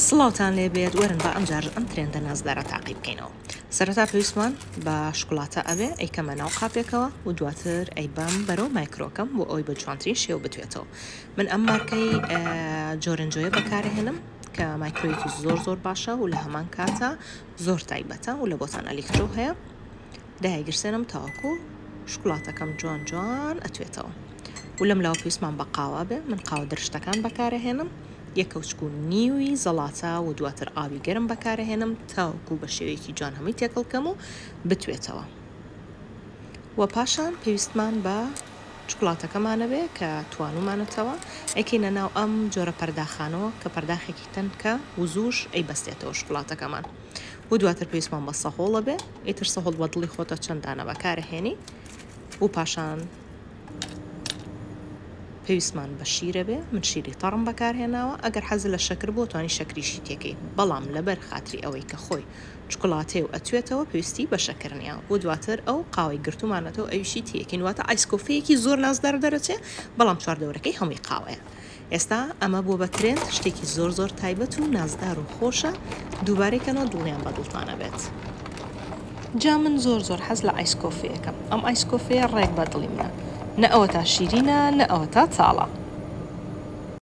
سڵاوتان لێبێت وەرن بە ئەمجار ئەم ترێندە نازدارە تاقی بکەینەوە. سەرەتا پێویستمان بە شکڵاتە ئەبێ ئەیکەمە ناو قاپێکەوە و دواتر ئەیبام بەرەو مایکرۆکەم بۆ ئەوی بە جوانترین شێوە بتوێتەوە. من ئەم مارکەی جۆرنجۆیە بەکارهێنم کە مایکرۆیەکی زۆر باشە و لە هەمان کاتە زۆر تایبەتە و لە بۆتان ئەلکترۆ هەیە. دایگرسێنم تاوەکو شکڵاتەکەم جوان ئەتوێتەوە. و لەم لاوە پێویستمان بە قاوا بێ، من قاوە درشتەکان بەکارهێنم، یەک کەوچک و نیوی زەڵاتە و دواتر ئاوی گەرم بەکارهێنم تاوەکو بە شێوەیەکی جوان هەمووی تێکەڵکەم و بتوێتەوە. و پاشان پێویستمان بە شکڵاتەکەمانە بێ کە توانومانەتەوە ئەکەینە ناو ئەم جۆرە پەرداخانەوە کە پەرداخێکی تەنکە و زووش ئەی بەستێتەوە شکڵاتەکەمان. و دواتر پێویستمان بە سەهۆڵە بێ، ئیتر سەهۆڵ بە دڵی خۆتە چەندانە بەکارهێنی و پاشان پێویستمان بە شیرە بێ، من شیری تەڕم بەکارهێناوە. ئەگەر حەز لە شەکر بۆ توانی شەکریشی تێکەی، بەڵام لەبەر خاتری ئەوەی کە خۆی چکڵاتێ و ئەتوێتەوە پێویستی بە شەکر نییە. و دواتر ئەو قاوەی گرتومانەتەوە ئەویشی تێکین، واتە ئایسکۆفەیەکی زۆر نازدار دەرەچێ، بەڵام چواردەوەرەکەی هەمووی قاوەیە. ئێستا ئەمە بۆ بە ترێند شتێکی زۆر تایبەت و نازدار و خۆشە، دووبارێکەنەوە دڵیان بە دڵتانە بێت. جا من زۆر حەز لە ئایسکۆفەیەکەم. ئەم ئایسکۆفەیە ڕێک بە دڵی منە، نە ئەوە تا شیرینە نە ئەوە تا چاڵە.